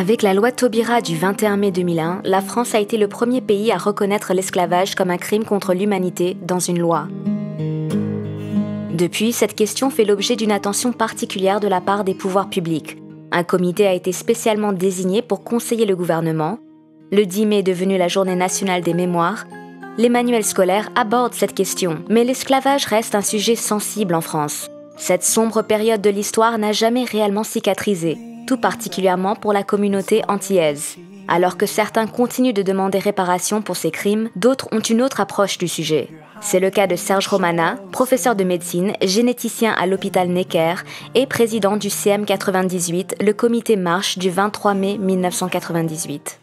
Avec la loi Taubira du 21 mai 2001, la France a été le premier pays à reconnaître l'esclavage comme un crime contre l'humanité dans une loi. Depuis, cette question fait l'objet d'une attention particulière de la part des pouvoirs publics. Un comité a été spécialement désigné pour conseiller le gouvernement. Le 10 mai est devenu la Journée nationale des mémoires. Les manuels scolaires abordent cette question, mais l'esclavage reste un sujet sensible en France. Cette sombre période de l'histoire n'a jamais réellement cicatrisé, tout particulièrement pour la communauté antillaise. Alors que certains continuent de demander réparation pour ces crimes, d'autres ont une autre approche du sujet. C'est le cas de Serge Romana, professeur de médecine, généticien à l'hôpital Necker et président du CM 98, le comité marche du 23 mai 1998.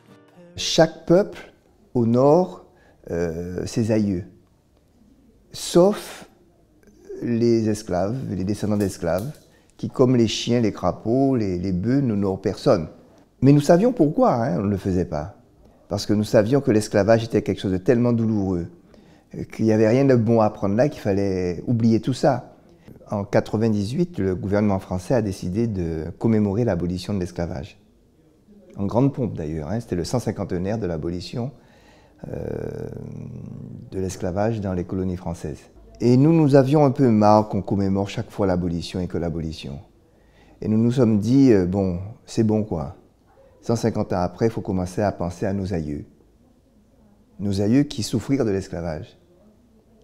Chaque peuple honore ses aïeux, sauf les esclaves, les descendants d'esclaves, qui, comme les chiens, les crapauds, les bœufs, n'honorent personne. Mais nous savions pourquoi on ne le faisait pas. Parce que nous savions que l'esclavage était quelque chose de tellement douloureux, qu'il n'y avait rien de bon à prendre là, qu'il fallait oublier tout ça. En 1998, le gouvernement français a décidé de commémorer l'abolition de l'esclavage. En grande pompe d'ailleurs, c'était le 150e de l'abolition de l'esclavage dans les colonies françaises. Et nous avions un peu marre qu'on commémore chaque fois l'abolition et que l'abolition. Et nous nous sommes dit, bon, c'est bon quoi. 150 ans après, il faut commencer à penser à nos aïeux. Nos aïeux qui souffrirent de l'esclavage,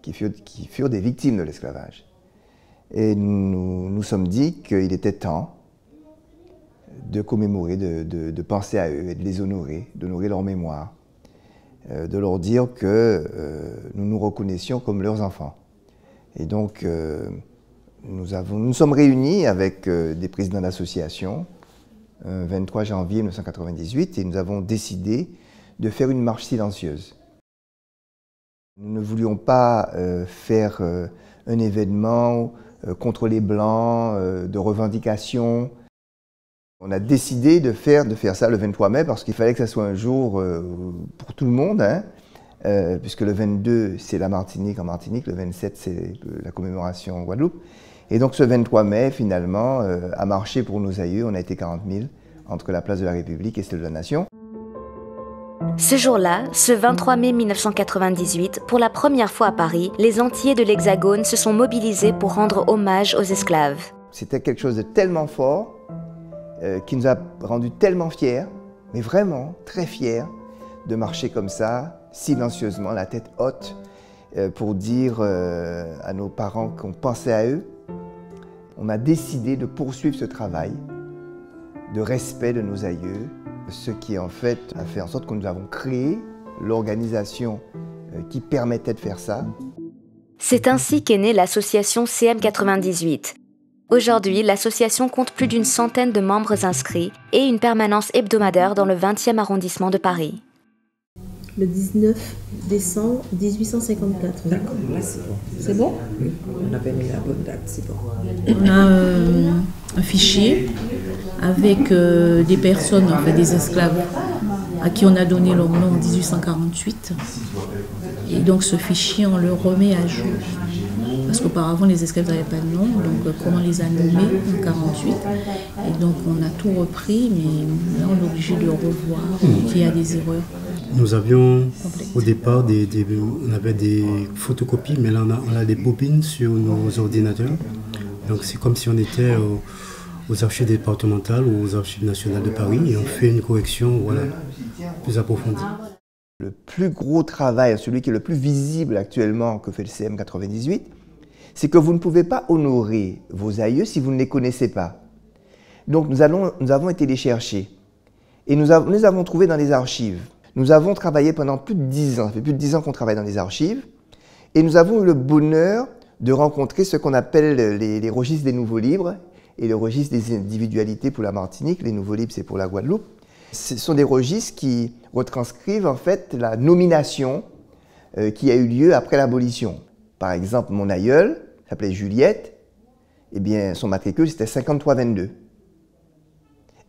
qui furent des victimes de l'esclavage. Et nous nous sommes dit qu'il était temps de commémorer, de penser à eux et de les honorer, d'honorer leur mémoire, de leur dire que nous nous reconnaissions comme leurs enfants. Et donc, nous sommes réunis avec des présidents d'associations, 23 janvier 1998, et nous avons décidé de faire une marche silencieuse. Nous ne voulions pas faire un événement contre les Blancs, de revendication. On a décidé de faire ça le 23 mai parce qu'il fallait que ça soit un jour pour tout le monde, puisque le 22 c'est la Martinique en Martinique, le 27 c'est la commémoration en Guadeloupe. Et donc ce 23 mai finalement a marché pour nos aïeux, on a été 40 000 entre la place de la République et celle de la Nation. Ce jour-là, ce 23 mai 1998, pour la première fois à Paris, les Antillais de l'Hexagone se sont mobilisés pour rendre hommage aux esclaves. C'était quelque chose de tellement fort, qui nous a rendus tellement fiers, mais vraiment très fiers, de marcher comme ça, silencieusement, la tête haute, pour dire à nos parents qu'on pensait à eux. On a décidé de poursuivre ce travail de respect de nos aïeux, ce qui en fait a fait en sorte que nous avons créé l'organisation qui permettait de faire ça. C'est ainsi qu'est née l'association CM 98. Aujourd'hui, l'association compte plus d'une centaine de membres inscrits et une permanence hebdomadaire dans le 20e arrondissement de Paris. Le 19 décembre 1854. D'accord, là c'est bon. C'est bon? Oui, on avait mis la bonne date, c'est bon. On a un fichier avec des personnes, enfin des esclaves, à qui on a donné leur nom en 1848. Et donc ce fichier, on le remet à jour. Parce qu'auparavant, les esclaves n'avaient pas de nom, donc comment on les a nommés en 1948. Et donc on a tout repris, mais là on est obligé de revoir, qu'il y a des erreurs. Nous avions au départ, on avait des photocopies, mais là on a des bobines sur nos ordinateurs. Donc c'est comme si on était aux archives départementales ou aux archives nationales de Paris et on fait une correction plus approfondie. Le plus gros travail, celui qui est le plus visible actuellement que fait le CM 98, c'est que vous ne pouvez pas honorer vos aïeux si vous ne les connaissez pas. Donc nous avons été les chercher et nous avons trouvé dans les archives. Nous avons travaillé pendant plus de 10 ans, ça fait plus de 10 ans qu'on travaille dans les archives, et nous avons eu le bonheur de rencontrer ce qu'on appelle les registres des nouveaux livres et le registre des individualités pour la Martinique. Les nouveaux livres, c'est pour la Guadeloupe. Ce sont des registres qui retranscrivent en fait la nomination qui a eu lieu après l'abolition. Par exemple, mon aïeul s'appelait Juliette, eh bien son matricule c'était 5322.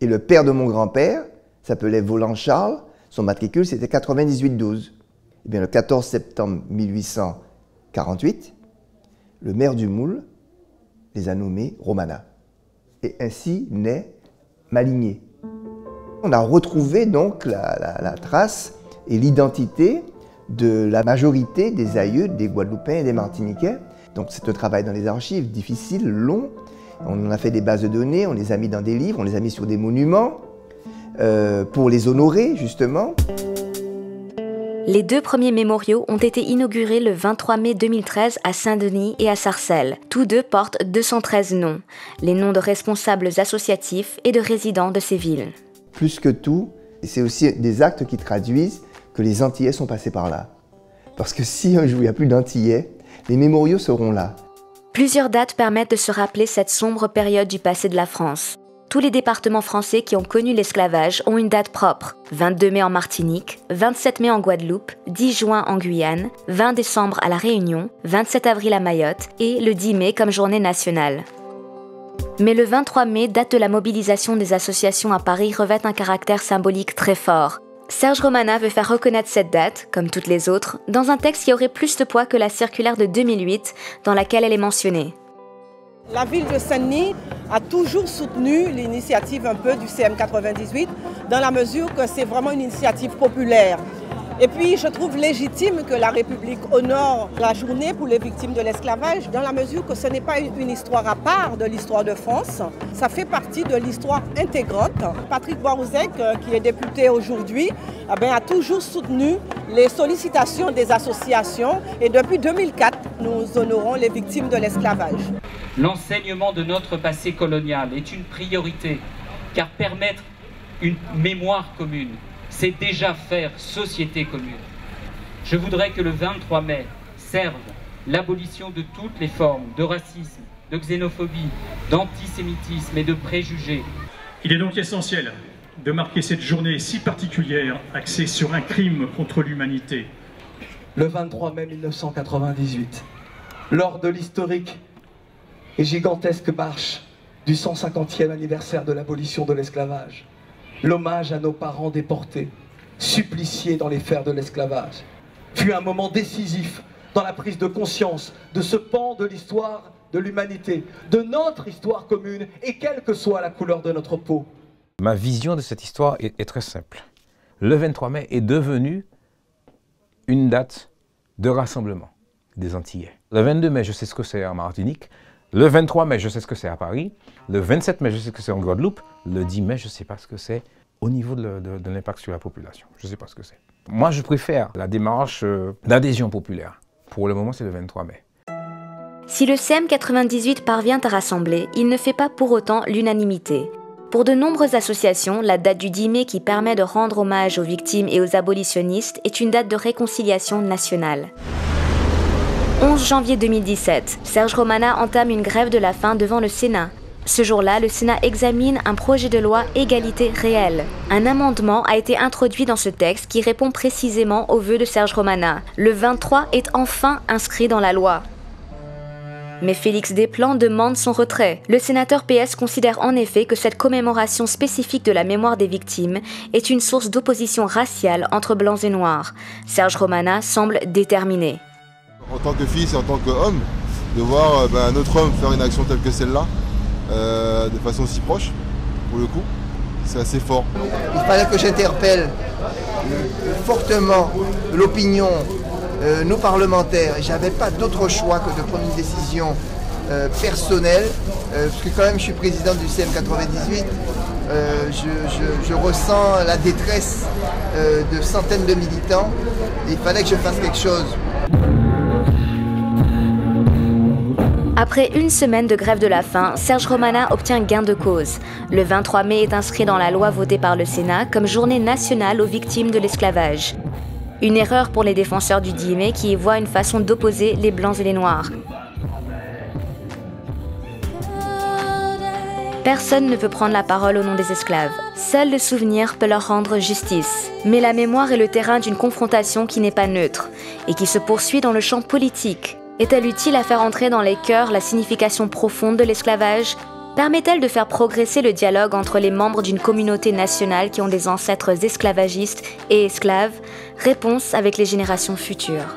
Et le père de mon grand-père s'appelait Volant Charles, son matricule c'était 9812. Eh bien le 14 septembre 1848, le maire du Moule les a nommés Romana. Et ainsi naît ma lignée. On a retrouvé donc la trace et l'identité de la majorité des aïeux des Guadeloupéens et des Martiniquais. Donc c'est un travail dans les archives, difficile, long. On en a fait des bases de données, on les a mis dans des livres, on les a mis sur des monuments pour les honorer justement. Les 2 premiers mémoriaux ont été inaugurés le 23 mai 2013 à Saint-Denis et à Sarcelles. Tous 2 portent 213 noms, les noms de responsables associatifs et de résidents de ces villes. Plus que tout, c'est aussi des actes qui traduisent que les Antillais sont passés par là. Parce que si un jour il n'y a plus d'Antillais, les mémoriaux seront là. Plusieurs dates permettent de se rappeler cette sombre période du passé de la France. Tous les départements français qui ont connu l'esclavage ont une date propre. 22 mai en Martinique, 27 mai en Guadeloupe, 10 juin en Guyane, 20 décembre à La Réunion, 27 avril à Mayotte et le 10 mai comme journée nationale. Mais le 23 mai, date de la mobilisation des associations à Paris, revêt un caractère symbolique très fort. Serge Romana veut faire reconnaître cette date, comme toutes les autres, dans un texte qui aurait plus de poids que la circulaire de 2008 dans laquelle elle est mentionnée. La ville de Saint-Denis a toujours soutenu l'initiative un peu du CM98 dans la mesure que c'est vraiment une initiative populaire. Et puis je trouve légitime que la République honore la journée pour les victimes de l'esclavage dans la mesure que ce n'est pas une histoire à part de l'histoire de France, ça fait partie de l'histoire intégrante. Patrick Boirouzek, qui est député aujourd'hui, a toujours soutenu les sollicitations des associations et depuis 2004, nous honorons les victimes de l'esclavage. L'enseignement de notre passé colonial est une priorité, car permettre une mémoire commune, c'est déjà faire société commune. Je voudrais que le 23 mai serve l'abolition de toutes les formes de racisme, de xénophobie, d'antisémitisme et de préjugés. Il est donc essentiel de marquer cette journée si particulière axée sur un crime contre l'humanité. Le 23 mai 1998, lors de l'historique et gigantesque marche du 150e anniversaire de l'abolition de l'esclavage, l'hommage à nos parents déportés, suppliciés dans les fers de l'esclavage, fut un moment décisif dans la prise de conscience de ce pan de l'histoire de l'humanité, de notre histoire commune, et quelle que soit la couleur de notre peau. Ma vision de cette histoire est très simple. Le 23 mai est devenu une date de rassemblement des Antillais. Le 22 mai, je sais ce que c'est en Martinique. Le 23 mai, je sais ce que c'est à Paris. Le 27 mai, je sais ce que c'est en Guadeloupe. Le 10 mai, je ne sais pas ce que c'est au niveau de l'impact sur la population. Je ne sais pas ce que c'est. Moi, je préfère la démarche d'adhésion populaire. Pour le moment, c'est le 23 mai. Si le CM98 parvient à rassembler, il ne fait pas pour autant l'unanimité. Pour de nombreuses associations, la date du 10 mai qui permet de rendre hommage aux victimes et aux abolitionnistes est une date de réconciliation nationale. 11 janvier 2017, Serge Romana entame une grève de la faim devant le Sénat. Ce jour-là, le Sénat examine un projet de loi égalité réelle. Un amendement a été introduit dans ce texte qui répond précisément aux vœux de Serge Romana. Le 23 est enfin inscrit dans la loi. Mais Félix Desplans demande son retrait. Le sénateur PS considère en effet que cette commémoration spécifique de la mémoire des victimes est une source d'opposition raciale entre blancs et noirs. Serge Romana semble déterminé. En tant que fils et en tant qu'homme, de voir un autre homme faire une action telle que celle-là, de façon si proche, pour le coup, c'est assez fort. Il fallait que j'interpelle fortement l'opinion, nos parlementaires. Je n'avais pas d'autre choix que de prendre une décision personnelle, parce que quand même je suis président du CM98, je ressens la détresse de centaines de militants, et il fallait que je fasse quelque chose. Après une semaine de grève de la faim, Serge Romana obtient gain de cause. Le 23 mai est inscrit dans la loi votée par le Sénat comme journée nationale aux victimes de l'esclavage. Une erreur pour les défenseurs du 10 mai qui y voient une façon d'opposer les blancs et les noirs. Personne ne peut prendre la parole au nom des esclaves. Seul le souvenir peut leur rendre justice. Mais la mémoire est le terrain d'une confrontation qui n'est pas neutre et qui se poursuit dans le champ politique. Est-elle utile à faire entrer dans les cœurs la signification profonde de l'esclavage? Permet-elle de faire progresser le dialogue entre les membres d'une communauté nationale qui ont des ancêtres esclavagistes et esclaves? Réponse avec les générations futures.